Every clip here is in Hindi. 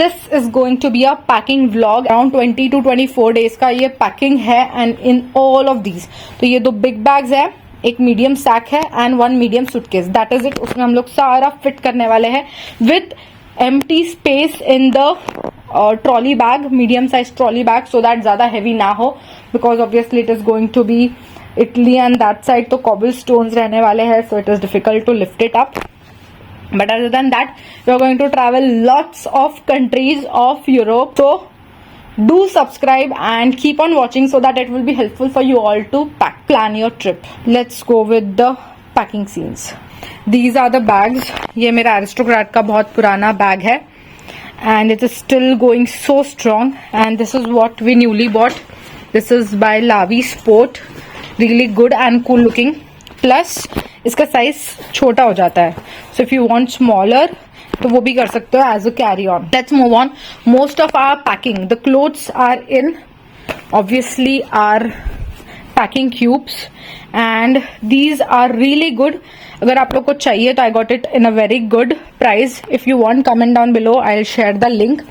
This is going to be a packing vlog. Around 20 to 24 days का ये पैकिंग है and in all of these. तो ये 2 बिग बैग्स है, एक मीडियम सैक है and 1 medium suitcase, that is it. उसमें हम लोग सारा फिट करने वाले हैं with empty space in the trolley bag, medium size trolley bag, so that ज्यादा हैवी ना हो, because obviously it is going to B Italy and that side तो कॉबल स्टोन्स रहने वाले हैं, so it is difficult to lift it up. But other than that, we are going to travel lots of countries of Europe. So do subscribe and keep on watching so that it will be helpful for you all to plan your trip. Let's go with the packing scenes. These are the bags. ये मेरा Aristocrat का बहुत पुराना बैग है and it is still going so strong. And this is what we newly bought. This is by Lavi Sport. Really good and cool looking. Plus इसका साइज छोटा हो जाता है, so if you want smaller तो वो भी कर सकते हो as a carry on. Let's move on. Most of our packing, the clothes are in obviously are packing cubes and these are really good. अगर आप लोग को चाहिए तो I got it in a very good price. If you want comment down below, I will share the link.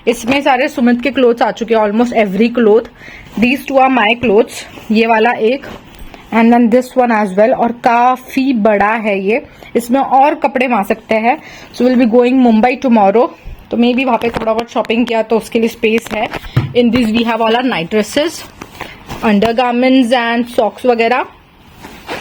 इसमें सारे सुमित के क्लोथ्स आ चुके हैं, almost every cloth. These 2 are my clothes, ये वाला एक and then this one as well. और काफी बड़ा है ये, इसमें और कपड़े आ सकते हैं. So will be going Mumbai tomorrow, तो मे बी वहां पे थोड़ा बहुत शॉपिंग किया तो उसके लिए स्पेस है. In this we have all our night dresses, undergarments and socks वगैरह.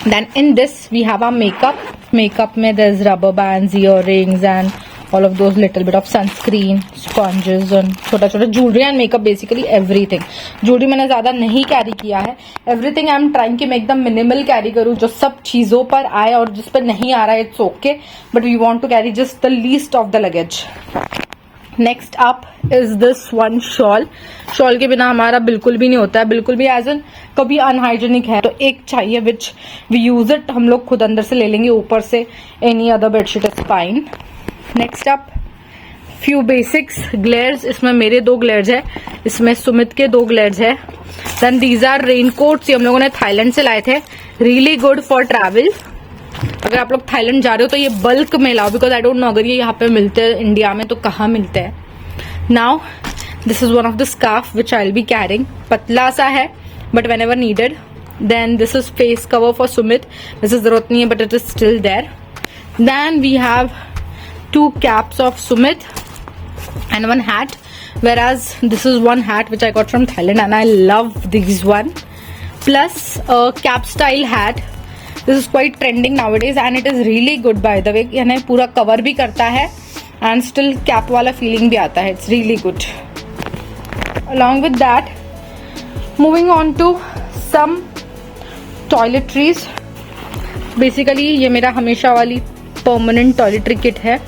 Then in this we have our makeup. Makeup में there is rubber bands, earrings and all of those little bit of sunscreen, sponges and छोटा छोटा jewelry and makeup, basically everything. jewelry मैंने ज्यादा नहीं कैरी किया है. everything I am trying to make them minimal carry करूँ, जो सब चीजों पर आए, और जिस पर नहीं आ रहा है it's okay, but we want to carry just the least of the luggage. next up is this one shawl. shawl के बिना हमारा बिल्कुल भी नहीं होता है, बिल्कुल भी एज एन कभी अनहाइजेनिक है तो एक चाहिए विच वी यूज इट. हम लोग खुद अंदर से ले लेंगे, ऊपर से any other bedsheet is fine. Next up few basics. ग्लेयर्स, इसमें मेरे 2 ग्लेयर्स है, इसमें सुमित के 2 ग्लेयर्स है. देन दीज आर रेनकोट्स, ये हम लोगों ने थाईलैंड से लाए थे. Really good for travel. अगर आप लोग थाईलैंड जा रहे हो तो ये बल्क में लाओ, बिकॉज आई डोंट नो अगर ये यहाँ पे मिलते हैं इंडिया में तो कहाँ मिलते हैं. Now this is one of the scarf which I will be carrying. पतला सा है but whenever needed. Then this is face cover for Sumit. This is जरूरत नहीं है but it is still there. Then we have 2 caps of Sumit and 1 hat, whereas this is 1 hat which I got from Thailand and I love this one. Plus a cap style hat. This is quite trending nowadays and it is really good by the way. यानी पूरा cover भी करता है and still cap वाला feeling भी आता है. It's really good. Along with that, moving on to some toiletries. Basically ये मेरा हमेशा वाली परमानेंट टॉयलेटरी किट है.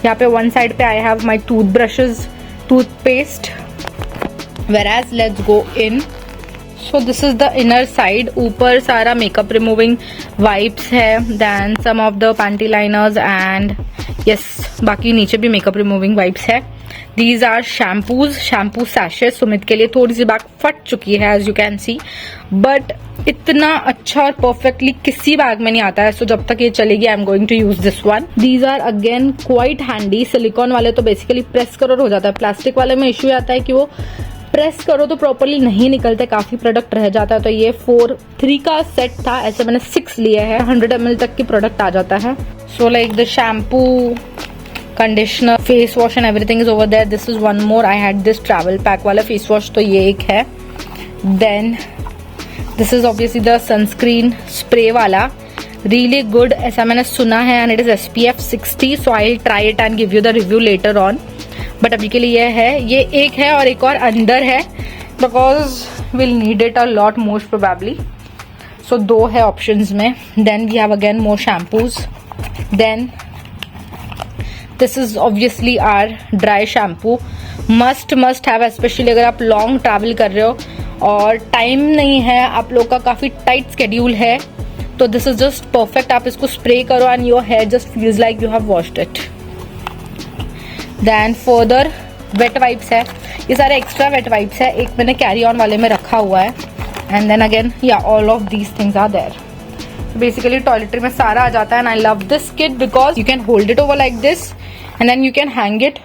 यहाँ पे वन साइड पे I have my tooth brushes, toothpaste. वेराज let's go in. So this is the inner side. ऊपर सारा मेकअप रिमूविंग वाइप्स है, then some of the panty liners and yes बाकी नीचे भी मेकअप रिमूविंग वाइप्स है. दीज आर शैम्पूज, शैम्पू सैशेस. सुमित के लिए थोड़ी सी बैग फट चुकी है as you can see, but इतना अच्छा और परफेक्टली किसी बैग में नहीं आता है. सो जब तक ये चलेगी I am going to use this one. These are again quite handy. Silicone वाले तो बेसिकली प्रेस करो हो जाता है, प्लास्टिक वाले में इश्यू आता है कि वो प्रेस करो तो प्रॉपरली नहीं निकलते, काफी प्रोडक्ट रह जाता है. तो ये 3 का सेट था, ऐसे मैंने 6 लिए हैं. 100 ml तक की प्रोडक्ट आ जाता है. So like the shampoo, conditioner, face wash and everything is over there. This is one more. I had this travel pack वाला फेस वॉश, तो ये एक है. Then this is obviously the sunscreen spray वाला. रियली गुड ऐसा मैंने सुना है and it is SPF 60. So I will try it and give you the review later on. But अभी के लिए ये है, ये एक है और एक और अंदर है, because will need it a lot most probably. So 2 है ऑप्शंस में. Then we have again more shampoos. Then this is obviously our dry shampoo. Must have, specially अगर आप लॉन्ग ट्रैवल कर रहे हो और टाइम नहीं है, आप लोग का काफी टाइट स्केड्यूल है, तो दिस इज जस्ट परफेक्ट. आप इसको स्प्रे करो and your hair just feels like you have washed it. Then further wet wipes है. ये सारे एक्स्ट्रा वेट वाइप्स है, एक मैंने कैरी ऑन वाले में रखा हुआ है. एंड देन अगेन या all of these things are there. Basically toiletry में सारा आ जाता है and I love this kit because you can hold it over like this and then you can hang it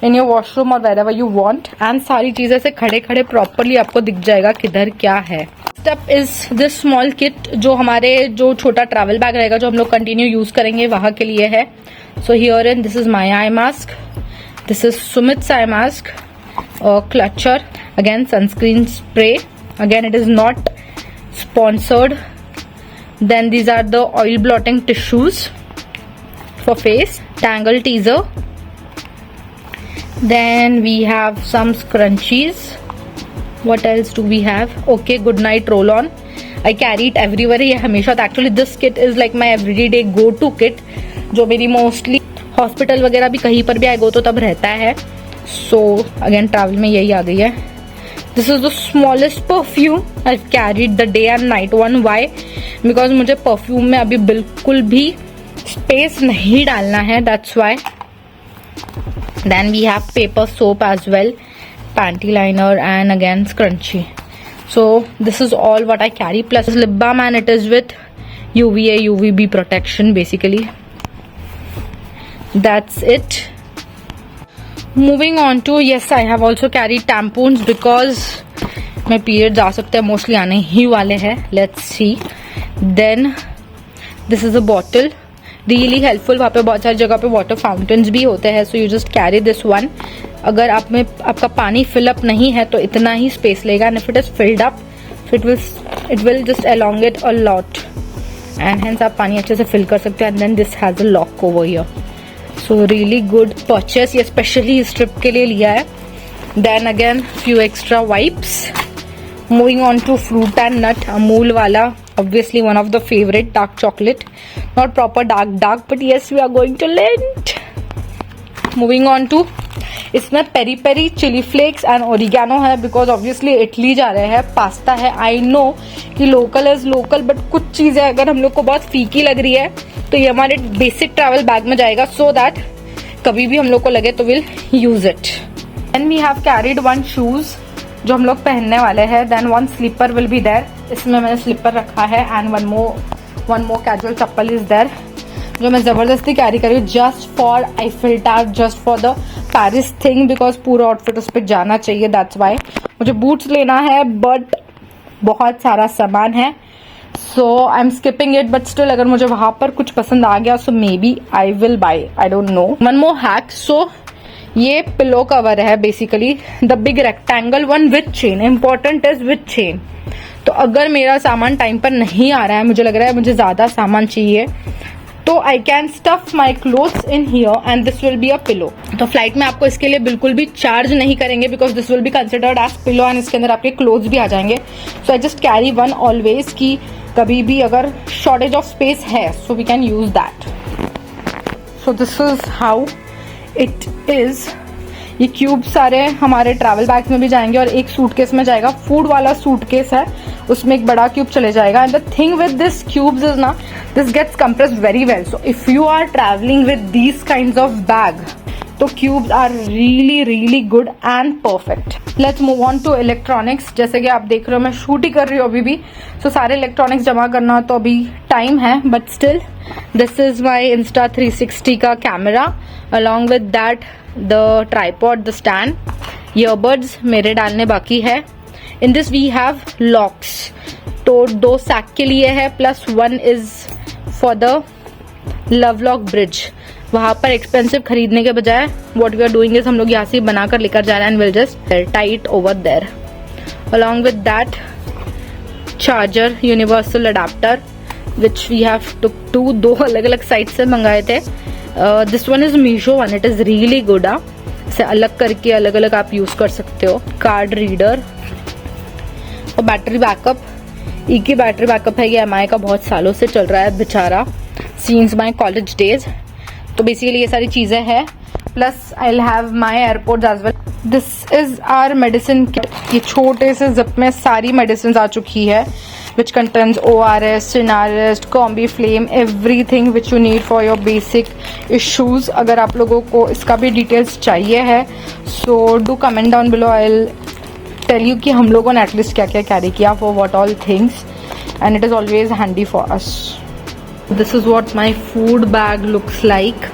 in your washroom और वेरेवर यू वांट, एंड सारी चीजें से खड़े खड़े प्रॉपरली आपको दिख जाएगा किधर क्या है। Step is this small kit, जो हमारे जो छोटा ट्रैवल बैग रहेगा जो हम लोग कंटिन्यू यूज करेंगे वहां के लिए है। So here in this is my eye mask, this is Sumit's eye mask, clutcher, again sunscreen spray, again it is not sponsored. Then these are the oil blotting tissues for face, Tangle teaser. Then we have some scrunchies. What else do we have? Okay, good night roll on. I carry it everywhere. ये हमेशा, actually this kit is like my everyday go to kit, जो मेरी मोस्टली हॉस्पिटल वगैरह भी कहीं पर भी आई गो तो तब रहता है। सो अगेन ट्रैवल में यही आ गई है। This is the smallest perfume I carried the day and night one. Why? Because मुझे परफ्यूम में अभी बिल्कुल भी स्पेस नहीं डालना है, that's why. Then we have paper soap as well, panty liner and again scrunchie. So this is all what I carry, plus lip balm and it is with UVA UVB protection basically. That's it. Moving on to, yes, I have also carried tampons because my periods आ सकते हैं, mostly आने ही वाले हैं. Let's see. Then this is a bottle, really helpful. वहाँ पे बहुत सारी जगह पे water fountains भी होते हैं, so you just carry this one. अगर आप में आपका पानी fill up नहीं है तो इतना ही space लेगा, and if it is filled up, so it will just elongate a lot, and hence आप पानी अच्छे से fill कर सकते हैं. And then this has a lock over here. So really good purchase, ये स्पेशली इस ट्रिप के लिए लिया है. Then again few extra wipes. Moving on to fruit and nut, Amul वाला, obviously one of the favorite, dark chocolate, not proper dark, but yes we are going to Lent. Moving on to, इसमें peri peri chilli flakes and oregano है, बिकॉज ऑब्वियसली इटली जा रहे हैं, पास्ता है. आई नो कि लोकल इज लोकल, बट कुछ चीजें अगर हम लोग को बहुत फीकी लग रही है तो ये हमारे बेसिक ट्रैवल बैग में जाएगा, सो दैट कभी भी हम लोग को लगे तो will use it. Then we have carried one shoes जो हम लोग पहनने वाले हैं. Then one slipper will be there, इसमें मैंने स्लीपर रखा है, एंड वन मोर कैजुअल चप्पल इज देयर जो मैं जबरदस्ती कैरी करी हूँ, just for Eiffel tower, just for the Paris thing, because पूरा आउटफिट उस पर जाना चाहिए, दैट्स वाई. मुझे बूट्स लेना है बट बहुत सारा सामान है, so I am skipping it, but still अगर मुझे वहां पर कुछ पसंद आ गया so maybe I will buy, I don't know. One more hack, so ये पिलो कवर है basically, the big rectangle one with chain. Important is with chain. तो अगर मेरा सामान टाइम पर नहीं आ रहा है, मुझे लग रहा है मुझे ज्यादा सामान चाहिए, तो I can stuff my clothes in here and this will be a pillow. तो फ्लाइट में आपको इसके लिए बिल्कुल भी चार्ज नहीं करेंगे, because this will be considered as pillow, and इसके अंदर आपके क्लोथ्स भी आ जाएंगे. So I just carry one always, कि कभी भी अगर शॉर्टेज ऑफ स्पेस है so we can use that. So this is how it is. ये क्यूब सारे हमारे ट्रैवल बैग्स में भी जाएंगे और एक सूटकेस में जाएगा. फूड वाला सूटकेस है, उसमें एक बड़ा क्यूब चले जाएगा. And the thing with this cubes is ना, this gets compressed very well. So if you are travelling with these kinds of bag, तो cubes are really really good and perfect. Let's move on to electronics. जैसे कि आप देख रहे हो मैं शूट ही कर रही हूँ अभी भी, सो सारे इलेक्ट्रॉनिक्स जमा करना तो अभी टाइम है, but still this is my Insta360 का camera, along with that the tripod, the stand. Earbuds मेरे डालने बाकी है. In this we have locks, तो 2 सैक के लिए है, plus 1 is for the love lock bridge. वहां पर एक्सपेंसिव खरीदने के बजाय what we are doing is हम लोग यहाँ से बना कर लेकर जा रहे हैं, and will just tight over there. Along with that charger, universal adapter which we have took two, 2 अलग अलग साइट से मंगाए थे. This one is Meesho one, it is really good. इसे अलग करके अलग अलग आप यूज कर सकते हो. कार्ड रीडर और बैटरी बैकअप. की बैटरी बैकअप है, ये MI का बहुत सालों से चल रहा है बेचारा, सीन्स माई कॉलेज डेज. तो बेसिकली ये सारी चीजें हैं, plus I will have my AirPods as well. This is our medicine kit. ये छोटे से जिप में सारी मेडिसिन आ चुकी है, which contains ORS, Synarest, Combiflame, everything which you need for your basic issues. अगर आप लोगों को इसका भी डिटेल्स चाहिए है, so do comment down below. I'll tell you कि हम लोगों ने एटलीस्ट क्या क्या कैरी किया, for what all things, and it is always handy for us. This is what my food bag looks like.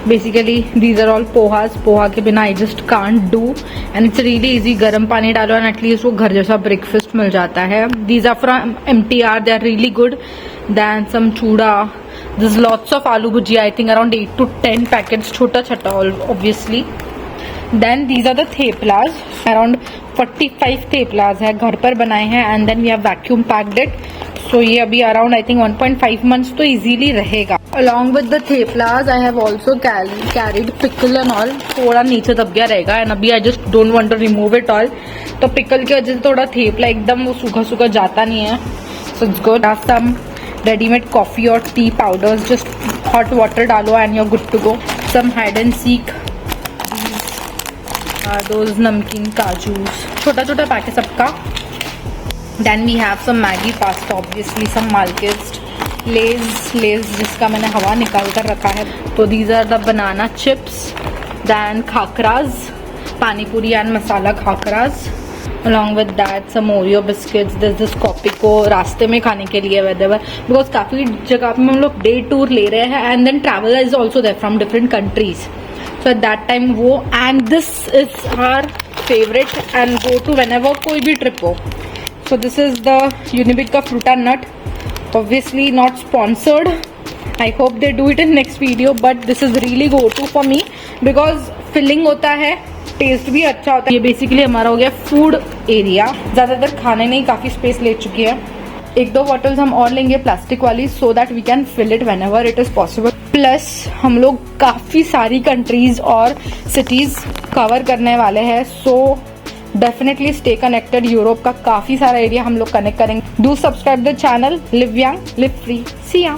Basically these are all pohas. Poha के बिना I just can't do and it's really easy. गर्म पानी डालो एंड एटलीस्ट वो घर जैसा ब्रेकफास्ट मिल जाता है. These are from MTR. They are really good. Then some chuda. This lots of aloo bhujia. I think around 8 to 10 packets. छोटा छोटा obviously. Then these are the theplas. Around 45 theplas है, घर पर बनाए हैं and then we have vacuum packed it. So ये अभी अराउंड आई थिंक 1.5 months तो इजीली रहेगा. Along with the theplas I have also carried pickle and all. थोड़ा नीचे दब गया रहेगा एंड अभी I just don't want to remove it all. तो पिकल की वजह से थोड़ा थेपला एकदम वो सूखा सूखा जाता नहीं है. So it's good. Some readymade coffee और tea powders. Just hot water डालो and you are good to go. Some hide and seek. Those namkeen kajus. छोटा छोटा पैक है सबका. Then we have some Maggi pasta. Obviously some Malkist. Lay's जिसका मैंने हवा निकाल कर रखा है. तो these are the banana chips. Then khakras, pani puri and masala khakras. Along with that some Oreo biscuits. This copy को रास्ते में खाने के लिए वेदेवर, बिकॉज काफ़ी जगह पे हम लोग डे टूर ले रहे हैं and then travel is also there from different countries. So at that time वो and this is our favorite and go to whenever कोई भी trip हो. So this is the Unibic का fruta nut. Obviously not sponsored. I hope they do it in next video, but this is really go to for me because filling होता है, टेस्ट भी अच्छा होता है. ये बेसिकली हमारा हो गया फूड एरिया. ज़्यादातर खाने नहीं, काफ़ी स्पेस ले चुकी है. 1-2 बॉटल्स हम और लेंगे प्लास्टिक वाली so that we can fill it whenever it is possible. Plus हम लोग काफ़ी सारी कंट्रीज और सिटीज़ कवर करने वाले हैं. So definitely stay connected. Europe का काफ़ी सारा एरिया हम लोग कनेक्ट करेंगे. Do subscribe the channel. Live young, live free. See या.